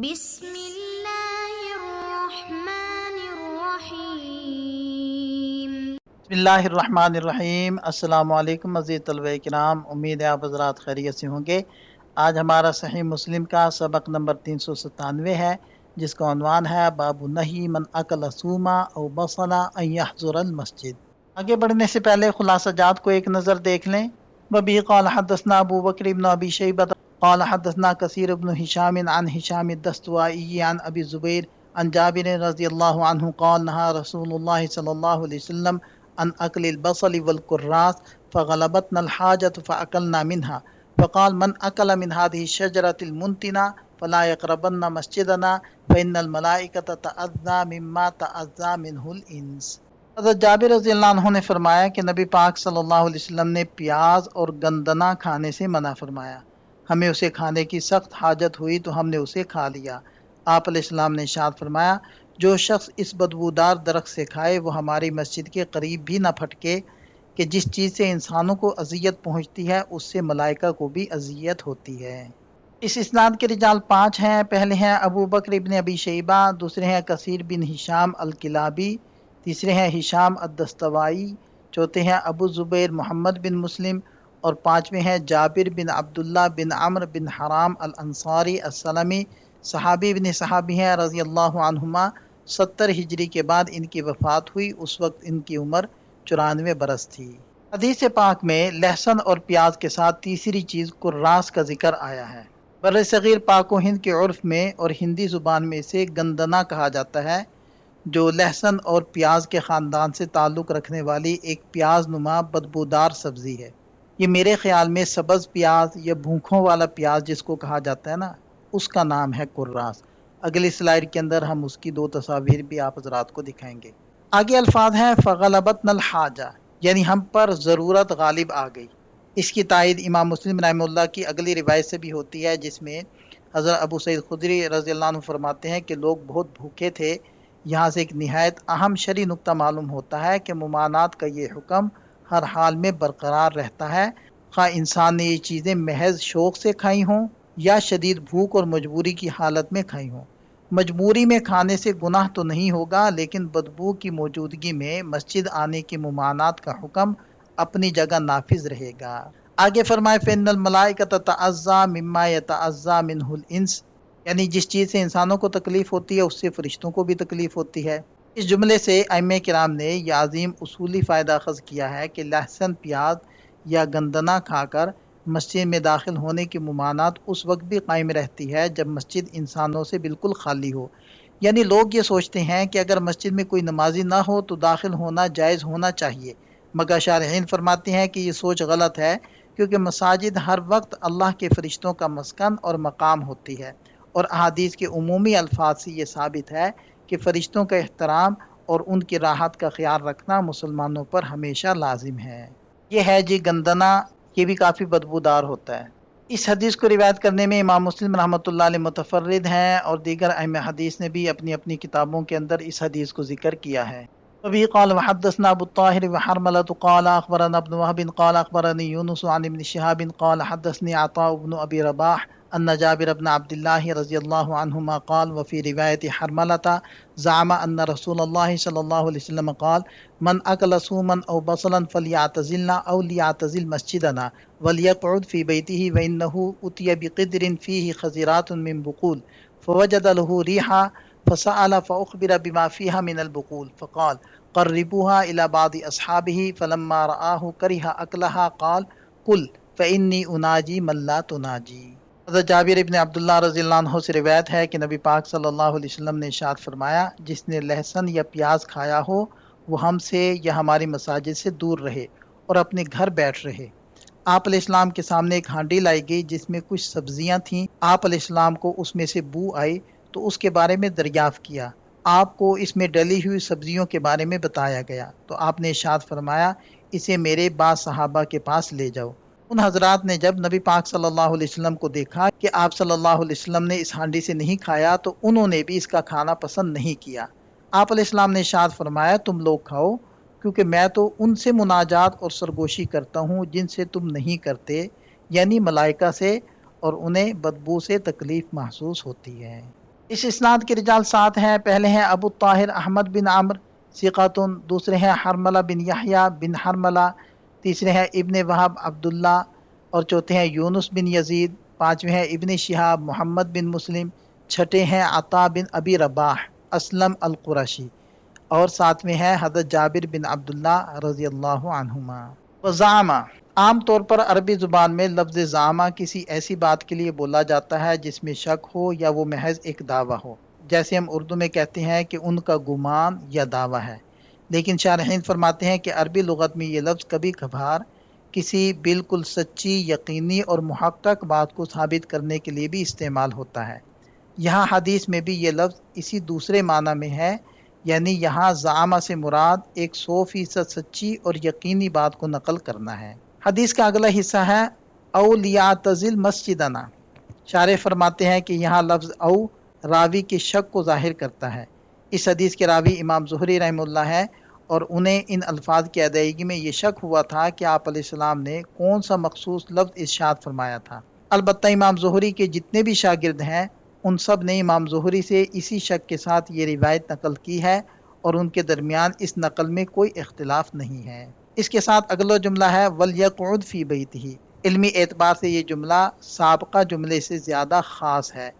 بسم اللہ الرحمن الرحیم۔ بسم اللہ الرحمن الرحیم۔ السلام علیکم عزیز طلبہ کرام، امید ہے آپ حضرات خیریت سے ہوں گے۔ آج ہمارا صحیح مسلم کا سبق نمبر 397 ہے، جس کا عنوان ہے باب النہی من اکل سوما او بصلا ان یحضر المسجد۔ آگے بڑھنے سے پہلے خلاصہ جات کو ایک نظر دیکھ لیں۔ وبی قال حدثنا ابو بکر بن ابی شیبہ قال حدثنا کثیر بن ہشام عن ہشام الدستوائی عن ابی زبیر عن جابر رضی اللہ عنہ قال نہا رسول اللہ صلی اللہ علیہ وسلم عن اکل البصل والکراث فغلبتنا الحاجة فاکلنا منها فقال من اکل من هذه الشجرة المنتنة فلا يقربن مسجدنا فإن الملائكة تأذى مما تأذى منه الانس۔ حضرت جابر رضی اللہ عنہ نے فرمایا کہ نبی پاک صلی اللہ علیہ وسلم نے پیاز اور گندنا کھانے سے منع فرمایا، ہمیں اسے کھانے کی سخت حاجت ہوئی تو ہم نے اسے کھا لیا۔ آپ علیہ السلام نے ارشاد فرمایا، جو شخص اس بدبودار درخت سے کھائے وہ ہماری مسجد کے قریب بھی نہ پھٹکے، کہ جس چیز سے انسانوں کو اذیت پہنچتی ہے اس سے ملائکہ کو بھی اذیت ہوتی ہے۔ اس اسناد کے رجال 5 ہیں۔ پہلے ہیں ابو بکر ابن ابی شیبہ، دوسرے ہیں کثیر بن ہشام الکلابی، تیسرے ہیں ہشام الدستوائی، چوتھے ہیں ابو زبیر محمد بن مسلم، اور پانچویں ہیں جابر بن عبداللہ بن عمر بن حرام الانصاری السلمی، صحابی بن صحابی ہیں رضی اللہ عنہما۔ 70 ہجری کے بعد ان کی وفات ہوئی، اس وقت ان کی عمر 94 برس تھی۔ حدیث پاک میں لہسن اور پیاز کے ساتھ تیسری چیز کراس کا ذکر آیا ہے۔ بر صغیر پاک و ہند کے عرف میں اور ہندی زبان میں اسے گندنا کہا جاتا ہے، جو لہسن اور پیاز کے خاندان سے تعلق رکھنے والی ایک پیاز نما بدبودار سبزی ہے۔ یہ میرے خیال میں سبز پیاز یا بھونکھوں والا پیاز جس کو کہا جاتا ہے نا، اس کا نام ہے کراس۔ اگلی سلائیڈ کے اندر ہم اس کی 2 تصاویر بھی آپ حضرات کو دکھائیں گے۔ آگے الفاظ ہیں فغلبتنا الحاجہ، یعنی ہم پر ضرورت غالب آ گئی۔ اس کی تائید امام مسلم رحمہ اللہ کی اگلی روایت سے بھی ہوتی ہے، جس میں حضرت ابو سعید خدری رضی اللہ عنہ فرماتے ہیں کہ لوگ بہت بھوکے تھے۔ یہاں سے ایک نہایت اہم شرعی نقطہ معلوم ہوتا ہے کہ ممانعت کا یہ حکم ہر حال میں برقرار رہتا ہے، خواہ انسان نے یہ چیزیں محض شوق سے کھائی ہوں یا شدید بھوک اور مجبوری کی حالت میں کھائی ہوں۔ مجبوری میں کھانے سے گناہ تو نہیں ہوگا، لیکن بدبو کی موجودگی میں مسجد آنے کی ممانعت کا حکم اپنی جگہ نافذ رہے گا۔ آگے فرمائے فإن الملائکۃ تتعزی مما یتعزی منہ الانس، یعنی جس چیز سے انسانوں کو تکلیف ہوتی ہے اس سے فرشتوں کو بھی تکلیف ہوتی ہے۔ اس جملے سے ائمہ کرام نے یہ عظیم اصولی فائدہ اخذ کیا ہے کہ لہسن، پیاز یا گندنا کھا کر مسجد میں داخل ہونے کی ممانعت اس وقت بھی قائم رہتی ہے جب مسجد انسانوں سے بالکل خالی ہو۔ یعنی لوگ یہ سوچتے ہیں کہ اگر مسجد میں کوئی نمازی نہ ہو تو داخل ہونا جائز ہونا چاہیے، مگر شارحین فرماتے ہیں کہ یہ سوچ غلط ہے، کیونکہ مساجد ہر وقت اللہ کے فرشتوں کا مسکن اور مقام ہوتی ہے، اور احادیث کے عمومی الفاظ سے یہ ثابت ہے کہ فرشتوں کا احترام اور ان کی راحت کا خیال رکھنا مسلمانوں پر ہمیشہ لازم ہے۔ یہ ہے جی گندنا، یہ بھی کافی بدبودار ہوتا ہے۔ اس حدیث کو روایت کرنے میں امام مسلم رحمۃ اللہ علیہ متفرد ہیں، اور دیگر ائمہ حدیث نے بھی اپنی اپنی کتابوں کے اندر اس حدیث کو ذکر کیا ہے۔ وبه قال وحدثنا ابو الطاهر وحرملة قال اخبرنا ابن وهب قال اخبرني يونس عن ابن شهاب قال حدثني عطاء بن ابي رباح ان جابر بن عبد الله رضي الله عنهما قال وفي رواية حرملة زعم ان رسول الله صلى الله عليه وسلم قال من اكل سوما او بصلا فليعتزلنا او ليعتزل مسجدنا وليقعد في بيته وانه اتي بقدر فيه خزرات من بقول فوجد له ريحا فسأل فأخبر بما فيها من البقول فقال قربوها إلى بعض أصحابه فلما رآه كره أكلها قال قل فإني أناجي من لا تناجي۔ حضرت جابر ابن عبداللہ رضی اللہ عنہ سے روایت ہے کہ نبی پاک صلی اللہ علیہ وسلم نے ارشاد فرمایا، جس نے لہسن یا پیاز کھایا ہو وہ ہم سے یا ہماری مساجد سے دور رہے اور اپنے گھر بیٹھ رہے۔ آپ علیہ السلام کے سامنے ایک ہانڈی لائی گئی جس میں کچھ سبزیاں تھیں۔ آپ علیہ السلام کو اس میں سے بو آئی تو اس کے بارے میں دریافت کیا۔ آپ کو اس میں ڈلی ہوئی سبزیوں کے بارے میں بتایا گیا تو آپ نے ارشاد فرمایا، اسے میرے بعض صحابہ کے پاس لے جاؤ۔ ان حضرات نے جب نبی پاک صلی اللہ علیہ وسلم کو دیکھا کہ آپ صلی اللہ علیہ وسلم نے اس ہانڈی سے نہیں کھایا تو انہوں نے بھی اس کا کھانا پسند نہیں کیا۔ آپ علیہ السلام نے ارشاد فرمایا، تم لوگ کھاؤ، کیونکہ میں تو ان سے مناجات اور سرگوشی کرتا ہوں جن سے تم نہیں کرتے، یعنی ملائکہ سے، اور انہیں بدبو سے تکلیف محسوس ہوتی ہے۔ اس اسناد کے رجال 7 ہیں۔ پہلے ہیں ابو طاہر احمد بن عمر ثقۃ، دوسرے ہیں حرملہ بن یحییٰ بن حرملہ، تیسرے ہیں ابن وہب عبداللہ، اور چوتھے ہیں یونس بن یزید، پانچویں ہیں ابن شہاب محمد بن مسلم، چھٹے ہیں عطا بن ابی رباح اسلم القرشی، اور ساتویں ہیں حضرت جابر بن عبداللہ رضی اللہ عنہما۔ وزعما، عام طور پر عربی زبان میں لفظ زعامہ کسی ایسی بات کے لیے بولا جاتا ہے جس میں شک ہو یا وہ محض ایک دعویٰ ہو، جیسے ہم اردو میں کہتے ہیں کہ ان کا گمان یا دعویٰ ہے، لیکن شارحین فرماتے ہیں کہ عربی لغت میں یہ لفظ کبھی کبھار کسی بالکل سچی، یقینی اور محقق بات کو ثابت کرنے کے لیے بھی استعمال ہوتا ہے۔ یہاں حدیث میں بھی یہ لفظ اسی دوسرے معنی میں ہے، یعنی یہاں زعامہ سے مراد ایک 100% سچی اور یقینی بات کو نقل کرنا ہے۔ حدیث کا اگلا حصہ ہے او لیعتزل مسجدنا۔ شارح فرماتے ہیں کہ یہاں لفظ او راوی کے شک کو ظاہر کرتا ہے۔ اس حدیث کے راوی امام زہری رحمہ اللہ ہے، اور انہیں ان الفاظ کی ادائیگی میں یہ شک ہوا تھا کہ آپ علیہ السلام نے کون سا مخصوص لفظ ارشاد فرمایا تھا۔ البتہ امام زہری کے جتنے بھی شاگرد ہیں ان سب نے امام زہری سے اسی شک کے ساتھ یہ روایت نقل کی ہے، اور ان کے درمیان اس نقل میں کوئی اختلاف نہیں ہے۔ اس کے ساتھ اگلا جملہ ہے وَلْيَقْعُدْ فِي بَيْتِهِ۔ علمی اعتبار سے یہ جملہ سابقہ جملے سے زیادہ خاص ہے،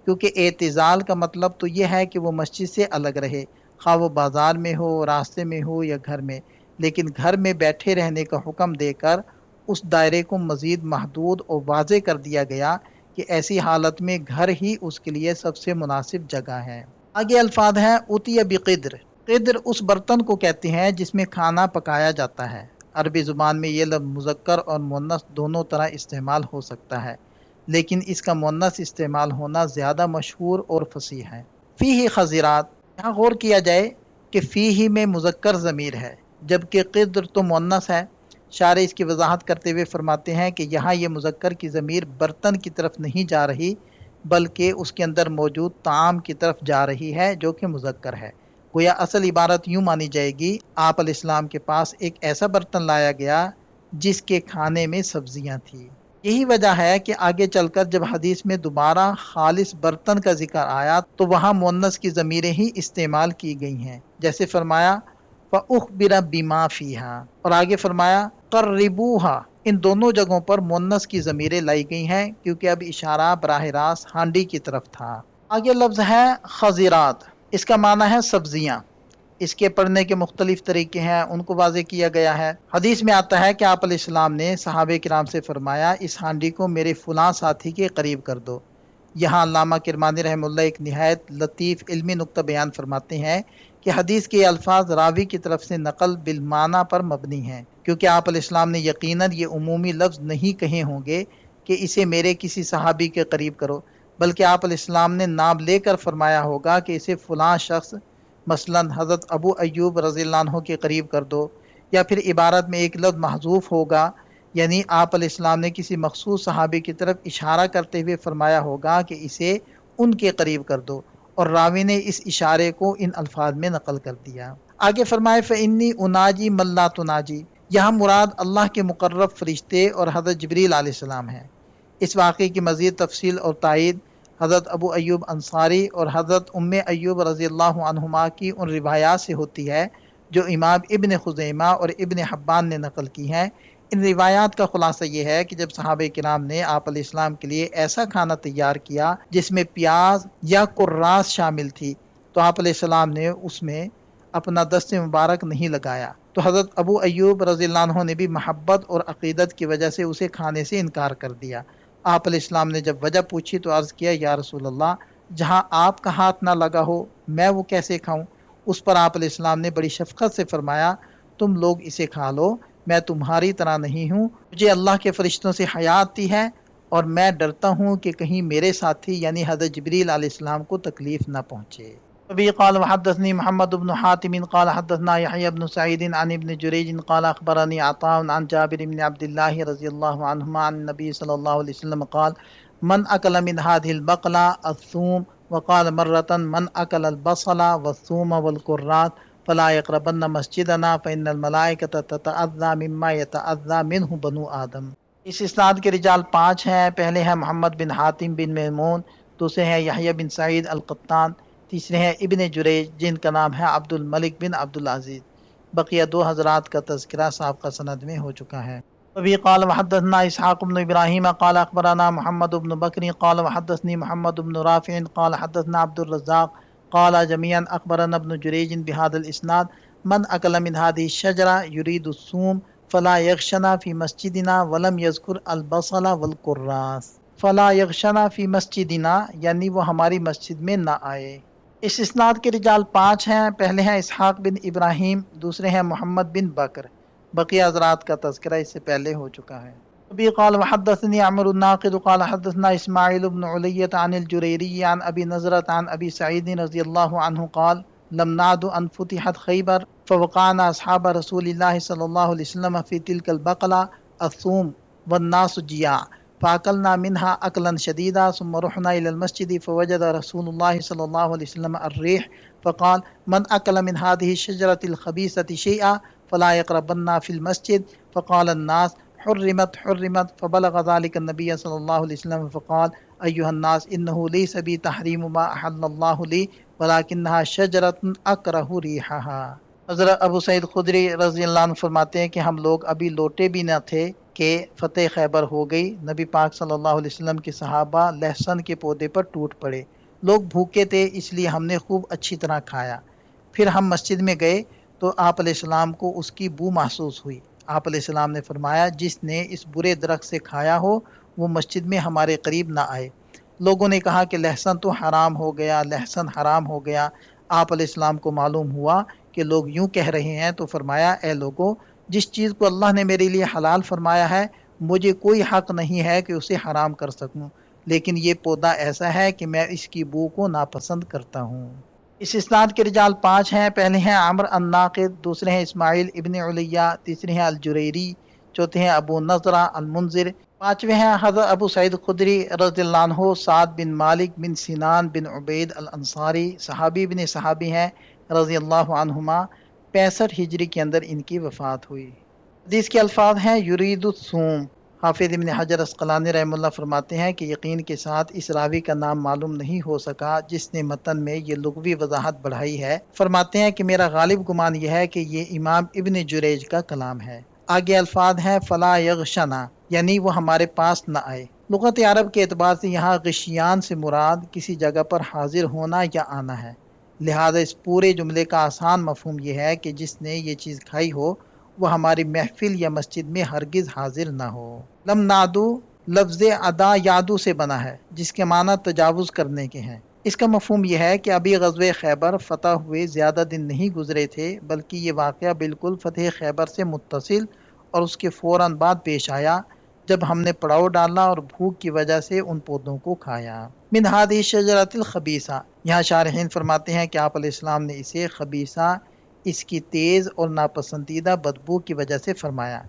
کیونکہ اعتزال کا مطلب تو یہ ہے کہ وہ مسجد سے الگ رہے، خواہ وہ بازار میں ہو، راستے میں ہو یا گھر میں، لیکن گھر میں بیٹھے رہنے کا حکم دے کر اس دائرے کو مزید محدود اور واضح کر دیا گیا کہ ایسی حالت میں گھر ہی اس کے لیے سب سے مناسب جگہ ہے۔ آگے الفاظ ہیں اُتِیَ بِقِدْر۔ قدر اس برتن کو کہتے ہیں جس میں کھانا پکایا جاتا ہے۔ عربی زبان میں یہ لفظ مذکر اور مؤنث دونوں طرح استعمال ہو سکتا ہے، لیکن اس کا مؤنث استعمال ہونا زیادہ مشہور اور فصیح ہے۔ فیہ خضرات، یہاں غور کیا جائے کہ فیہ میں مذکر ضمیر ہے جبکہ قدر تو مؤنث ہے۔ شارح اس کی وضاحت کرتے ہوئے فرماتے ہیں کہ یہاں یہ مذکر کی ضمیر برتن کی طرف نہیں جا رہی بلکہ اس کے اندر موجود طعام کی طرف جا رہی ہے جو کہ مذکر ہے۔ گویا اصل عبارت یوں مانی جائے گی، آپ علیہ السلام کے پاس ایک ایسا برتن لایا گیا جس کے کھانے میں سبزیاں تھیں۔ یہی وجہ ہے کہ آگے چل کر جب حدیث میں دوبارہ خالص برتن کا ذکر آیا تو وہاں مؤنث کی ضمیریں ہی استعمال کی گئی ہیں، جیسے فرمایا فَأُخْبِرَ بِمَا فِيهَا، اور آگے فرمایا قَرِّبُوهَا۔ ان دونوں جگہوں پر مؤنث کی ضمیریں لائی گئی ہیں کیونکہ اب اشارہ براہ راست ہانڈی کی طرف تھا۔ آگے لفظ ہے خضرات، اس کا معنی ہے سبزیاں۔ اس کے پڑھنے کے مختلف طریقے ہیں، ان کو واضح کیا گیا ہے۔ حدیث میں آتا ہے کہ آپ علیہ السلام نے صحابہ کرام سے فرمایا اس ہانڈی کو میرے فلاں ساتھی کے قریب کر دو۔ یہاں علامہ کرمانی رحمہ اللہ ایک نہایت لطیف علمی نکتہ بیان فرماتے ہیں کہ حدیث کے الفاظ راوی کی طرف سے نقل بالمعنی پر مبنی ہیں، کیونکہ آپ علیہ السلام نے یقیناً یہ عمومی لفظ نہیں کہے ہوں گے کہ اسے میرے کسی صحابی کے قریب کرو، بلکہ آپ علیہ السلام نے نام لے کر فرمایا ہوگا کہ اسے فلاں شخص مثلا حضرت ابو ایوب رضی اللہ عنہ کے قریب کر دو، یا پھر عبارت میں ایک لفظ محذوف ہوگا، یعنی آپ علیہ السلام نے کسی مخصوص صحابی کی طرف اشارہ کرتے ہوئے فرمایا ہوگا کہ اسے ان کے قریب کر دو، اور راوی نے اس اشارے کو ان الفاظ میں نقل کر دیا۔ آگے فرمائے فَإِنِّي أُنَاجِي مَن لَا تُنَاجِي، یہاں مراد اللہ کے مقرب فرشتے اور حضرت جبریل علیہ السلام ہیں۔ اس واقعے کی مزید تفصیل اور تائید حضرت ابو ایوب انصاری اور حضرت ام ایوب رضی اللہ عنہما کی ان روایات سے ہوتی ہے جو امام ابن خزیمہ اور ابن حبان نے نقل کی ہیں۔ ان روایات کا خلاصہ یہ ہے کہ جب صحابہ کرام نے آپ علیہ السلام کے لیے ایسا کھانا تیار کیا جس میں پیاز یا قراص شامل تھی تو آپ علیہ السلام نے اس میں اپنا دست مبارک نہیں لگایا، تو حضرت ابو ایوب رضی اللہ عنہ نے بھی محبت اور عقیدت کی وجہ سے اسے کھانے سے انکار کر دیا۔ آپ علیہ السلام نے جب وجہ پوچھی تو عرض کیا یا رسول اللہ، جہاں آپ کا ہاتھ نہ لگا ہو میں وہ کیسے کھاؤں؟ اس پر آپ علیہ السلام نے بڑی شفقت سے فرمایا تم لوگ اسے کھا لو، میں تمہاری طرح نہیں ہوں، مجھے اللہ کے فرشتوں سے حیا آتی ہے اور میں ڈرتا ہوں کہ کہیں میرے ساتھی یعنی حضرت جبریل علیہ السلام کو تکلیف نہ پہنچے۔ ابھی قال وحدثني محمد بن حاتم قال حدثنا يحيى بن سعيد عن ابن جريج قال اخبرني عطاء عن جابر بن عبد الله رضي الله عنهما عن النبي صلى الله عليه وسلم قال من اكل من هذه البقلة الثوم، وقال مرة من اكل البصل والثوم والكرات فلا يقربن مسجدنا فإن الملائكة تتأذى مما يتأذى منه بنو آدم۔ اس اسناد کے رجال 5 ہیں۔ پہلے ہیں محمد بن حاتم بن میمون، دوسرے ہیں یحییٰ بن سعید القطان، تیسرے ہیں ابن جریج جن کا نام ہے عبد الملک بن عبد العزیز۔ بقیہ دو حضرات کا تذکرہ سابقہ سند میں ہو چکا ہے۔ وبه قال وحدثنا اسحاق بن ابراہیم قال اخبرنا محمد بن بکر قال وحدثني محمد بن رافع قال حدثنا عبد الرزاق قال جميعا اخبرنا ابن جريج بهذا الاسناد من اكل من هذه الشجره يريد الصوم فلا يغشنا في مسجدنا ولم يذكر البصل والكراث۔ فلا یغشنا فی مسجدنا یعنی وہ ہماری مسجد میں نہ آئے۔ اس اسناد کے رجال 5 ہیں۔ پہلے ہیں اسحاق بن ابراہیم، دوسرے ہیں محمد بن بکر۔ بقیہ حضرات کا تذکرہ اس سے پہلے ہو چکا ہے۔ ابی قال وحدثني عمرو الناقد قال حدثنا اسماعیل بن علیۃ عن الجریری عن ابی نضرۃ عن ابی سعید رضی اللہ عنہ قال لم نعد ان فتحت خیبر فوقعنا اصحاب رسول اللہ صلی اللہ علیہ وسلم فی تلک البقلہ الثوم والناس جیاع فاکلنا منها اکلا شدیدا ثم رحنا الى المسجد فوجد رسول اللہ صلی اللہ علیہ وسلم الریح فقال من اکل من هذه الشجرة الخبیثة شیئا فلا يقربن في المسجد فقال الناس حرمت حرمت فبلغ ذلك النبي صلى الله عليه وسلم فقال أيها الناس إنه ليس بي تحريم ما أحل الله لي ولكنها شجرة أكره ريحها۔ حضرت ابو سعید خدری رضی اللہ عنہ فرماتے ہیں کہ ہم لوگ ابھی لوٹے بھی نہ تھے کہ فتح خیبر ہو گئی۔ نبی پاک صلی اللہ علیہ وسلم کے صحابہ لہسن کے پودے پر ٹوٹ پڑے۔ لوگ بھوکے تھے اس لیے ہم نے خوب اچھی طرح کھایا۔ پھر ہم مسجد میں گئے تو آپ علیہ السلام کو اس کی بو محسوس ہوئی۔ آپ علیہ السلام نے فرمایا جس نے اس برے درخت سے کھایا ہو وہ مسجد میں ہمارے قریب نہ آئے۔ لوگوں نے کہا کہ لہسن تو حرام ہو گیا، لہسن حرام ہو گیا۔ آپ علیہ السلام کو معلوم ہوا کہ لوگ یوں کہہ رہے ہیں تو فرمایا اے لوگو، جس چیز کو اللہ نے میرے لیے حلال فرمایا ہے مجھے کوئی حق نہیں ہے کہ اسے حرام کر سکوں، لیکن یہ پودا ایسا ہے کہ میں اس کی بو کو ناپسند کرتا ہوں۔ اس اسناد کے رجال 5 ہیں۔ پہلے ہیں عمر الناقد، دوسرے ہیں اسماعیل ابن علیہ، تیسرے ہیں الجریری، چوتھے ہیں ابو نضرہ المنذر، پانچویں ہیں حضرت ابو سعید خدری رضی اللہ عنہ سعد بن مالک بن سنان بن عبید الانصاری، صحابی بن صحابی ہیں رضی اللہ عنہما۔ 65 ہجری کے اندر ان کی وفات ہوئی۔ حدیث کے الفاظ ہیں یرید الصوم۔ حافظ ابن حجر عسقلانی رحمہ اللہ فرماتے ہیں کہ یقین کے ساتھ اس راوی کا نام معلوم نہیں ہو سکا جس نے متن میں یہ لغوی وضاحت بڑھائی ہے۔ فرماتے ہیں کہ میرا غالب گمان یہ ہے کہ یہ امام ابن جریج کا کلام ہے۔ آگے الفاظ ہیں فلا یغشنا یعنی وہ ہمارے پاس نہ آئے۔ لغت عرب کے اعتبار سے یہاں غشیان سے مراد کسی جگہ پر حاضر ہونا یا آنا ہے، لہذا اس پورے جملے کا آسان مفہوم یہ ہے کہ جس نے یہ چیز کھائی ہو وہ ہماری محفل یا مسجد میں ہرگز حاضر نہ ہو۔ لم نادو لفظ ادا یادو سے بنا ہے جس کے معنی تجاوز کرنے کے ہیں۔ اس کا مفہوم یہ ہے کہ ابھی غزوہ خیبر فتح ہوئے زیادہ دن نہیں گزرے تھے، بلکہ یہ واقعہ بالکل فتح خیبر سے متصل اور اس کے فوراً بعد پیش آیا جب ہم نے پڑاؤ ڈالا اور بھوک کی وجہ سے ان پودوں کو کھایا۔ من ہذه الشجرۃ الخبیثہ، یہاں شارحین فرماتے ہیں کہ آپ علیہ السلام نے اسے خبیثہ اس کی تیز اور ناپسندیدہ بدبو کی وجہ سے فرمایا۔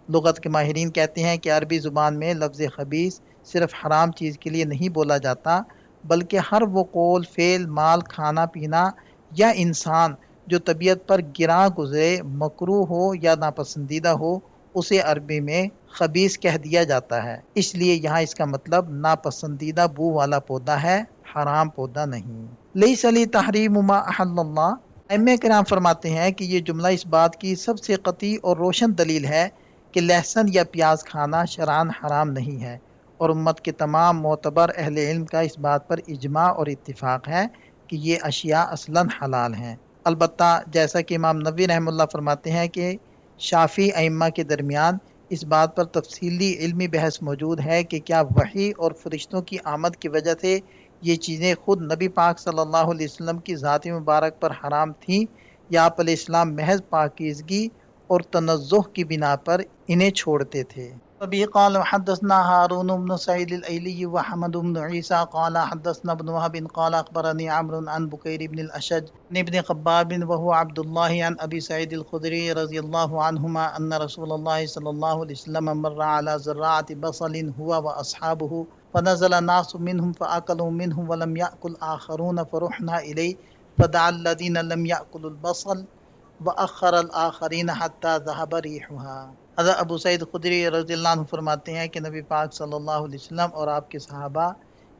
لغت کے ماہرین کہتے ہیں کہ عربی زبان میں لفظ خبیث صرف حرام چیز کے لیے نہیں بولا جاتا، بلکہ ہر وہ قول، فعل، مال، کھانا پینا یا انسان جو طبیعت پر گراں گزرے، مکروہ ہو یا ناپسندیدہ ہو، اسے عربی میں خبیث کہہ دیا جاتا ہے۔ اس لیے یہاں اس کا مطلب ناپسندیدہ بو والا پودا ہے، حرام پودا نہیں۔ لیس لی تحریم ما احل اللہ، ائمہ کرام فرماتے ہیں کہ یہ جملہ اس بات کی سب سے قطعی اور روشن دلیل ہے کہ لہسن یا پیاز کھانا شرعاً حرام نہیں ہے، اور امت کے تمام معتبر اہل علم کا اس بات پر اجماع اور اتفاق ہے کہ یہ اشیاء اصلاً حلال ہیں۔ البتہ جیسا کہ امام نووی رحمہ اللہ فرماتے ہیں کہ شافعی ائمہ کے درمیان اس بات پر تفصیلی علمی بحث موجود ہے کہ کیا وحی اور فرشتوں کی آمد کی وجہ سے یہ چیزیں خود نبی پاک صلی اللہ علیہ وسلم کی ذات مبارک پر حرام تھیں یا آپ علیہ السلام محض پاکیزگی اور تنزہ کی بنا پر انہیں چھوڑتے تھے۔ ابھی قال حدثنا هارون بن سعيد الايلي وحمد بن عيسى قال حدثنا ابن وهب قال اخبرني عمرو عن بكير بن الاشج عن ابن خباب وهو عبد الله عن ابي سعيد الخدري رضي الله عنهما ان رسول الله صلى الله عليه وسلم مر على زراعة بصل هو واصحابه فنزل الناس منهم فاكلوا منهم ولم ياكل اخرون فرحنا اليه فدعا الذين لم ياكلوا البصل وأخر الآخرین حتی ذهب ریحها۔ حضرت ابو سعید خدری رضی اللہ عنہ فرماتے ہیں کہ نبی پاک صلی اللہ علیہ وسلم اور آپ کے صحابہ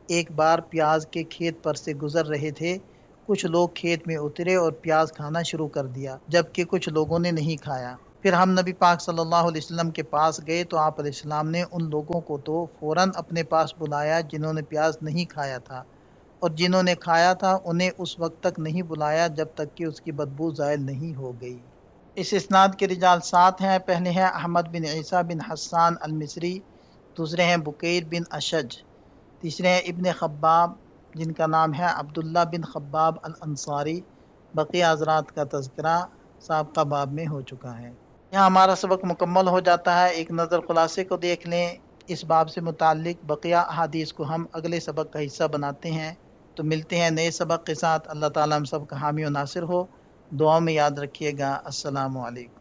ایک بار پیاز کے کھیت پر سے گزر رہے تھے۔ کچھ لوگ کھیت میں اترے اور پیاز کھانا شروع کر دیا، جبکہ کچھ لوگوں نے نہیں کھایا۔ پھر ہم نبی پاک صلی اللہ علیہ وسلم کے پاس گئے تو آپ علیہ السلام نے ان لوگوں کو تو فوراً اپنے پاس بلایا جنہوں نے پیاز نہیں کھایا تھا، اور جنہوں نے کھایا تھا انہیں اس وقت تک نہیں بلایا جب تک کہ اس کی بدبو زائل نہیں ہو گئی۔ اس اسناد کے رجال 7 ہیں۔ پہلے ہیں احمد بن عیسیٰ بن حسان المصری، دوسرے ہیں بکیر بن اشج، تیسرے ہیں ابن خباب جن کا نام ہے عبداللہ بن خباب الانصاری۔ بقیہ حضرات کا تذکرہ سابقہ باب میں ہو چکا ہے۔ یہاں ہمارا سبق مکمل ہو جاتا ہے۔ ایک نظر خلاصے کو دیکھ لیں۔ اس باب سے متعلق بقیہ احادیث کو ہم اگلے سبق کا حصہ بناتے ہیں۔ تو ملتے ہیں نئے سبق کے ساتھ۔ اللہ تعالیٰ ہم سب کا حامی و ناصر ہو۔ دعاؤں میں یاد رکھیے گا۔ السلام علیکم۔